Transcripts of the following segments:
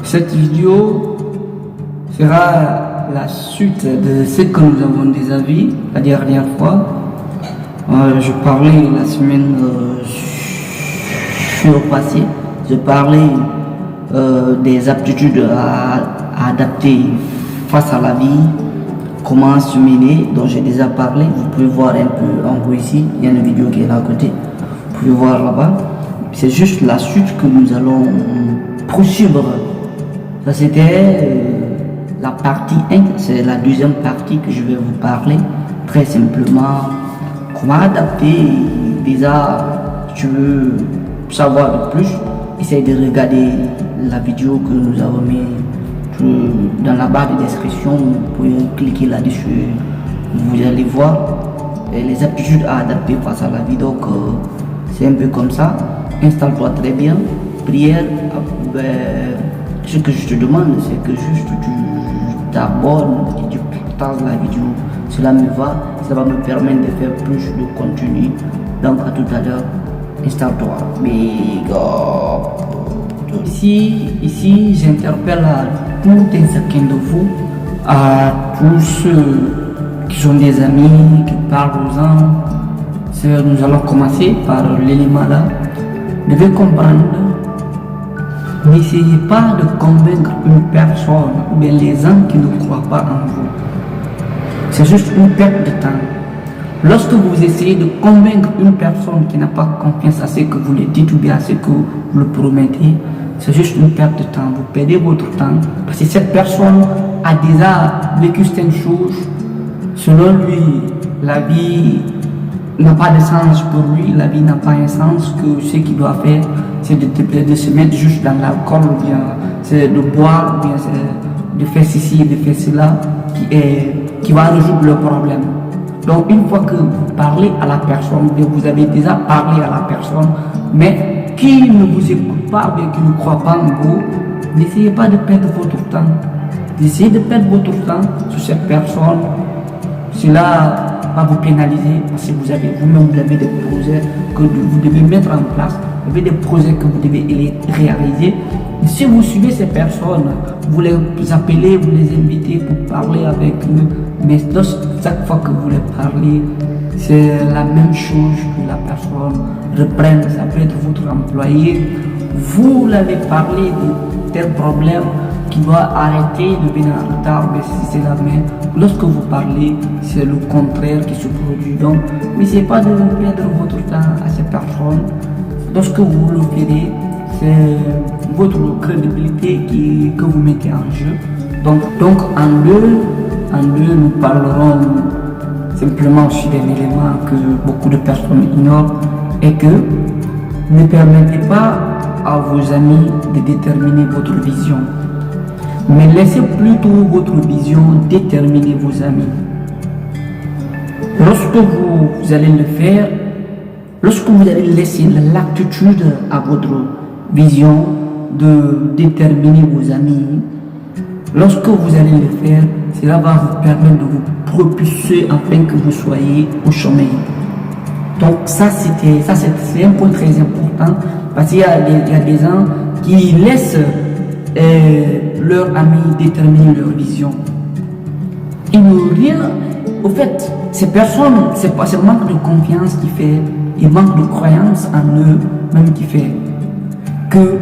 Cette vidéo sera la suite de ce que nous avons déjà vu la dernière fois. Je parlais la semaine surpassée, je parlais des aptitudes à adapter face à la vie, comment se mener, dont j'ai déjà parlé. Vous pouvez voir un peu en haut ici, il y a une vidéo qui est là à côté, vous pouvez voir là-bas. C'est juste la suite que nous allons poursuivre. Ça c'était la partie 1, c'est la deuxième partie que je vais vous parler. Très simplement, comment adapter. Déjà, si tu veux savoir de plus, essaye de regarder la vidéo que nous avons mis dans la barre de description. Vous pouvez cliquer là-dessus, vous allez voir les aptitudes à adapter face à la vie. Donc, c'est un peu comme ça. Installe-toi très bien. Prière. Ce que je te demande, c'est que juste tu t'abonnes et tu partages la vidéo. Cela me va, ça va me permettre de faire plus de contenu. Donc à tout à l'heure, installe-toi. Big up. Ici j'interpelle à tout un chacun de vous, à tous ceux qui sont des amis, qui parlent aux gens. Nous allons commencer par l'élément là. Vous devez comprendre. N'essayez pas de convaincre une personne ou bien les gens qui ne croient pas en vous. C'est juste une perte de temps. Lorsque vous essayez de convaincre une personne qui n'a pas confiance à ce que vous le dites ou bien à ce que vous le promettez, c'est juste une perte de temps. Vous perdez votre temps parce que cette personne a déjà vécu certaines choses. Selon lui, la vie n'a pas de sens pour lui, la vie n'a pas un sens, que ce qu'il doit faire, c'est de se mettre juste dans l'alcool, ou bien c'est de boire, ou bien c'est de faire ceci et de faire cela, qui va résoudre le problème. Donc une fois que vous parlez à la personne, vous avez déjà parlé à la personne, mais qui ne vous écoute pas, ou bien qui ne croit pas en vous, n'essayez pas de perdre votre temps. Essayez de perdre votre temps sur cette personne. Cela va vous pénaliser parce que vous avez vous-même des projets que vous devez mettre en place, vous avez des projets que vous devez réaliser. Et si vous suivez ces personnes, vous les appelez, vous les invitez pour parler avec eux, mais chaque fois que vous les parlez, c'est la même chose que la personne reprenne. Ça peut être votre employé, vous l'avez parlé de tel problème qui doit arrêter de venir en retard, mais si c'est la même, lorsque vous parlez, c'est le contraire qui se produit. Donc, n'essayez pas de perdre votre temps à ces personnes. Lorsque vous le ferez, c'est votre crédibilité que vous mettez en jeu. Donc en deux, nous parlerons simplement aussi d'un élément que beaucoup de personnes ignorent, et que ne permettez pas à vos amis de déterminer votre vision, mais laissez plutôt votre vision déterminer vos amis. Lorsque vous allez le faire, lorsque vous allez laisser l'aptitude à votre vision de déterminer vos amis, lorsque vous allez le faire, cela va vous permettre de vous propulser afin que vous soyez au sommet. Donc ça c'est un point très important, parce qu'il y a des gens qui laissent leurs amis déterminer leur vision. Ils n'ont rien. Au fait, ces personnes, c'est pas ce manque de confiance qui fait, et manque de croyance en eux-mêmes qui fait que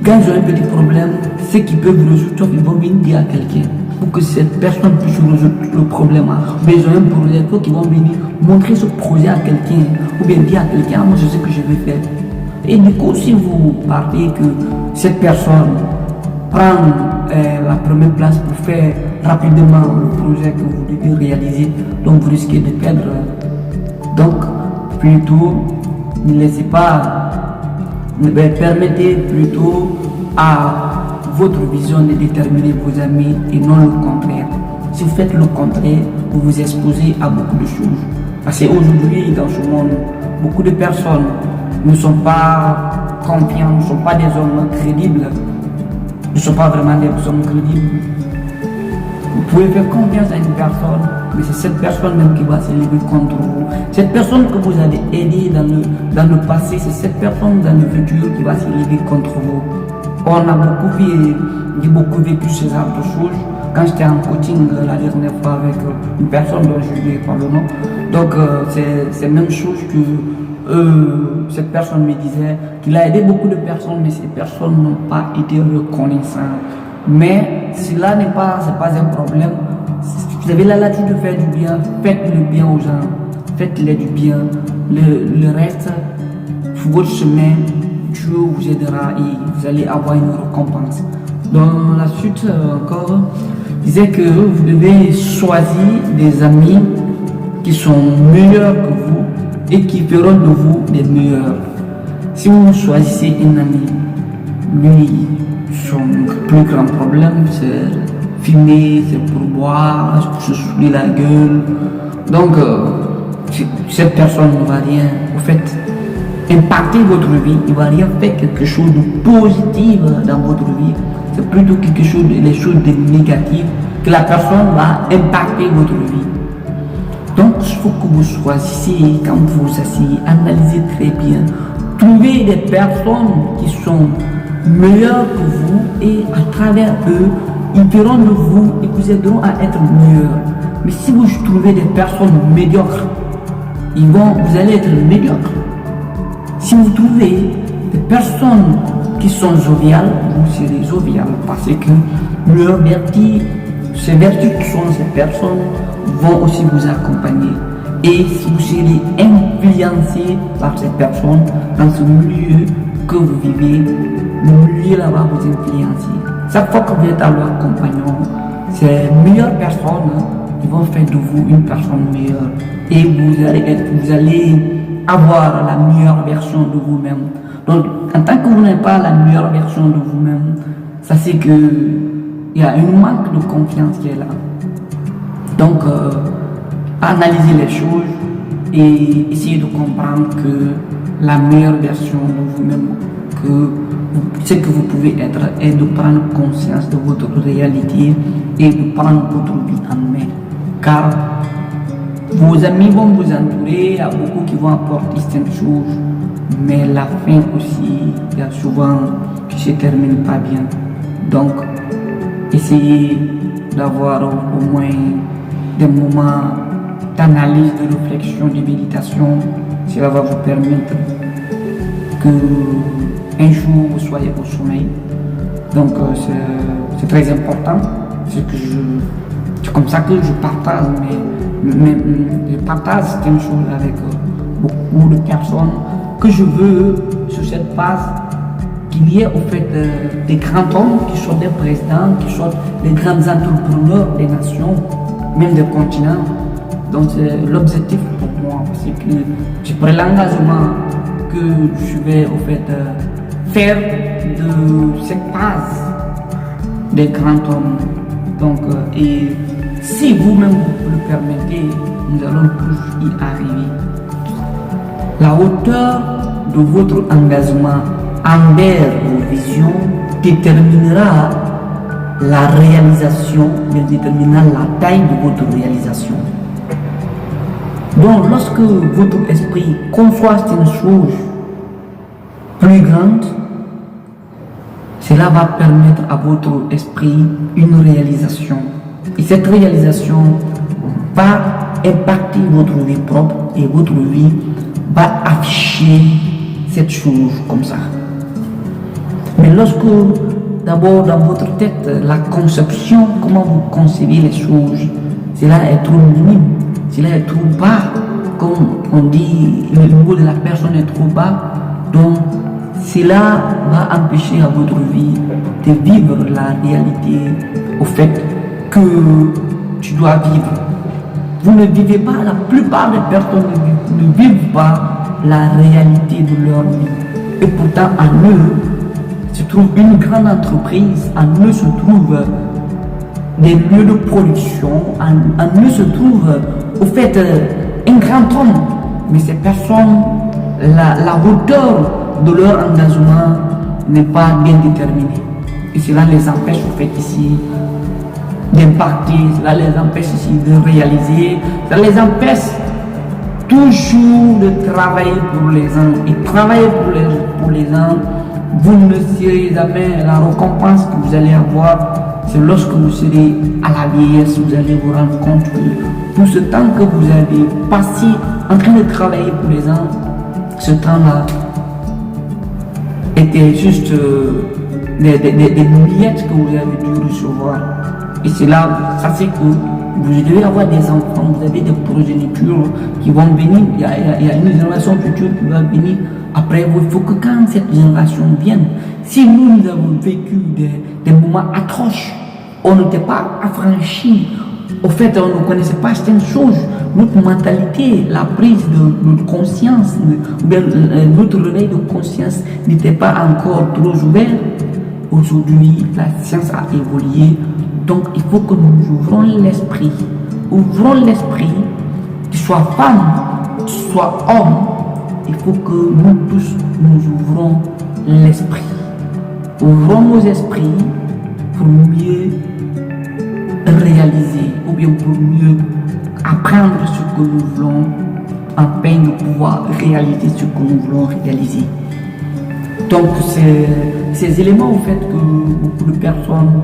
quand ils ont un petit problème, ce qu'ils peuvent résoudre, ils vont venir dire à quelqu'un pour que cette personne puisse résoudre le problème. Mais ils ont un projet, ils vont venir montrer ce projet à quelqu'un, ou bien dire à quelqu'un, moi je sais ce que je vais faire. Et du coup, si vous parlez que cette personne prend la première place pour faire rapidement le projet que vous devez réaliser, donc vous risquez de perdre. Donc, plutôt, ne laissez pas, permettez plutôt à votre vision de déterminer vos amis et non le contraire. Si vous faites le contraire, vous vous exposez à beaucoup de choses. Parce qu'aujourd'hui, dans ce monde, beaucoup de personnes ne sont pas confiants, ne sont pas des hommes crédibles, ne sont pas vraiment des hommes crédibles. Vous pouvez faire confiance à une personne, mais c'est cette personne même qui va se lever contre vous. Cette personne que vous avez aidée dans le passé, c'est cette personne dans le futur qui va se lever contre vous. On a beaucoup vu, j'ai beaucoup vécu ce genre de choses quand j'étais en coaching la dernière fois avec une personne dont je lui ai pas le nom. Donc c'est la même chose que cette personne me disait qu'il a aidé beaucoup de personnes, mais ces personnes n'ont pas été reconnaissantes. Mais cela n'est pas un problème. Si vous avez la latitude de faire du bien, faites le bien aux gens, faites-les du bien. Le reste, votre chemin, Dieu vous aidera et vous allez avoir une récompense. Dans la suite encore, il disait que vous devez choisir des amis qui sont meilleurs que vous et qui feront de vous des meilleurs. Si vous choisissez un ami, lui, son plus grand problème, c'est fumer, c'est pour boire, pour se saouler la gueule. Donc, cette personne ne va rien, au fait, impacter votre vie, il ne va rien faire quelque chose de positif dans votre vie. C'est plutôt quelque chose, les choses de négatives que la personne va impacter votre vie. Donc, il faut que vous choisissiez, quand vous vous asseyez, analysez très bien, trouvez des personnes qui sont meilleures que vous et à travers eux, ils feront de vous et vous aideront à être meilleurs. Mais si vous trouvez des personnes médiocres, vous allez être médiocres. Si vous trouvez des personnes qui sont joviales, vous serez jovial parce que leurs vertus, ces vertus qui sont ces personnes vont aussi vous accompagner. Et si vous serez influencé par ces personnes dans ce milieu que vous vivez, le milieu là-bas vous influencer. Chaque fois que vous êtes à leur compagnon, ces meilleures personnes qui vont faire de vous une personne meilleure. Et vous allez avoir la meilleure version de vous-même. Donc, en tant que vous n'avez pas la meilleure version de vous-même, ça c'est que il y a une manque de confiance qui est là. Donc, analysez les choses et essayez de comprendre que la meilleure version de vous-même, ce que vous pouvez être, est de prendre conscience de votre réalité et de prendre votre vie en main. Car vos amis vont vous entourer, il y a beaucoup qui vont apporter certaines choses, mais la fin aussi, il y a souvent qui se termine pas bien. Donc, essayez d'avoir au moins des moments d'analyse, de réflexion, de méditation. Cela va vous permettre que un jour vous soyez au sommeil. Donc c'est très important. C'est comme ça que je partage, mais je partage certaines choses avec beaucoup de personnes que je veux sur cette base qu'il y ait au fait des grands hommes qui sont des présidents, qui sont des grands entrepreneurs des nations, même des continents. Donc c'est l'objectif pour moi, parce que j'ai pris l'engagement que je vais au fait faire de cette base des grands hommes. Donc, et si vous-même vous le permettez, nous allons tous y arriver. La hauteur de votre engagement envers vos visions déterminera la réalisation, mais déterminera la taille de votre réalisation. Donc, lorsque votre esprit conçoit une chose plus grande, cela va permettre à votre esprit une réalisation. Et cette réalisation va impacter votre vie propre et votre vie va afficher cette chose comme ça. Mais lorsque, d'abord dans votre tête, la conception, comment vous concevez les choses, cela est trop minime, cela est trop bas, comme on dit, le niveau de la personne est trop bas, donc cela va empêcher à votre vie de vivre la réalité au fait que tu dois vivre. Vous ne vivez pas, la plupart des personnes ne vivent pas la réalité de leur vie. Et pourtant, en eux se trouve une grande entreprise, en eux se trouvent des lieux de production, en eux se trouve au fait un grand homme. Mais ces personnes, la hauteur de leur engagement n'est pas bien déterminée. Et cela les empêche au fait ici d'impacter, cela les empêche ici de réaliser, cela les empêche toujours de travailler pour les gens. Et travailler pour les gens vous ne serez jamais la récompense que vous allez avoir. C'est lorsque vous serez à la vieillesse, vous allez vous rendre compte que tout ce temps que vous avez passé en train de travailler pour les gens, ce temps-là était juste des miettes que vous avez dû recevoir. Et c'est là, ça c'est que vous devez avoir des enfants, vous avez des progénitures qui vont venir, il y a une génération future qui va venir après vous. Il faut que quand cette génération vienne, si nous avons vécu des moments atroces, on n'était pas affranchis, au fait on ne connaissait pas certaines choses, notre mentalité, la prise de notre conscience, notre réveil de conscience n'était pas encore trop ouvert. Aujourd'hui, la science a évolué, donc il faut que nous ouvrons l'esprit. Ouvrons l'esprit, que ce soit femme, que ce soit homme, il faut que nous tous nous ouvrons l'esprit. Ouvrons nos esprits pour mieux réaliser ou bien pour mieux apprendre ce que nous voulons afin de pouvoir réaliser ce que nous voulons réaliser. Donc ces éléments au fait que beaucoup de personnes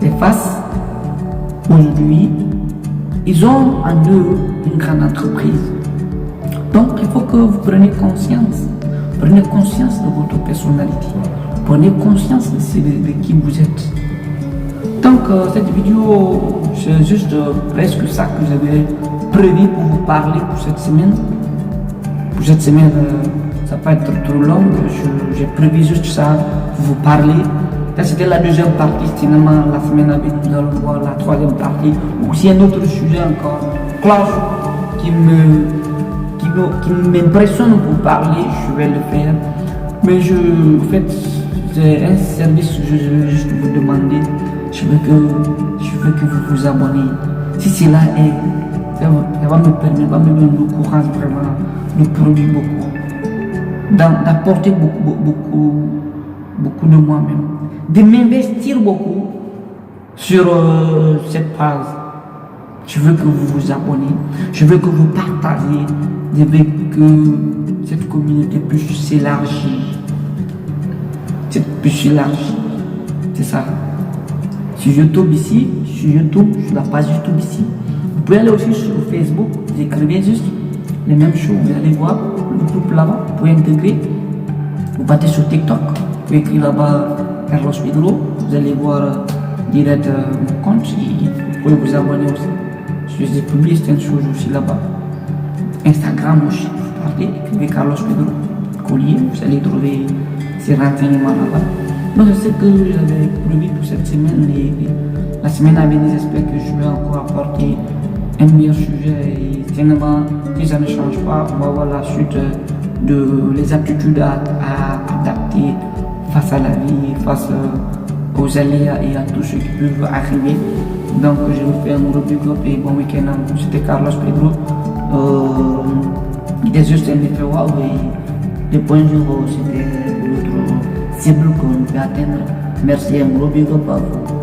effacent aujourd'hui, ils ont en eux une grande entreprise. Donc il faut que vous preniez conscience de votre personnalité, prenez conscience de qui vous êtes. Donc cette vidéo, c'est juste presque ça que j'avais prévu pour vous parler pour cette semaine. Pour cette semaine, ça va être trop long, j'ai prévu juste ça pour vous parler. Ça c'était la deuxième partie, finalement la semaine à venir nous allons voir la troisième partie, ou si un autre sujet encore, clash qui m'impressionne pour parler, je vais le faire. Mais en fait, c'est un service que je vais juste vous demander. Je veux que vous vous abonnez. Si cela est, ça va me permettre, va me donner le courage vraiment de produire beaucoup, d'apporter beaucoup de moi-même, de m'investir beaucoup sur cette page. Je veux que vous vous abonnez, je veux que vous partagez, je veux que cette communauté puisse s'élargir. C'est ça. Sur YouTube ici, sur la page YouTube ici. Vous pouvez aller aussi sur Facebook, vous écrivez juste les mêmes choses, vous allez voir le groupe là-bas, vous pouvez intégrer. Vous partez sur TikTok, vous pouvez écrire là-bas Carlos Pedro, vous allez voir direct mon compte, vous pouvez vous abonner aussi. Je publie certaines choses aussi là-bas. Instagram aussi, vous partez, écrivez Carlos Pedro, collier, vous allez trouver ces renseignements là-bas. Donc c'est ce que j'avais prévu pour cette semaine et la semaine à venir, j'espère que je vais encore apporter un meilleur sujet et finalement, si ça ne change pas, on va voir la suite de les aptitudes à adapter face à la vie, face aux aléas et à tout ce qui peut arriver. Donc je vous fais un gros big up et bon week-end. C'était Carlos Pedro. Il était juste un effet waouh et le point zéro, c'était notre cible qu'on peut atteindre. Merci, un gros big up à vous.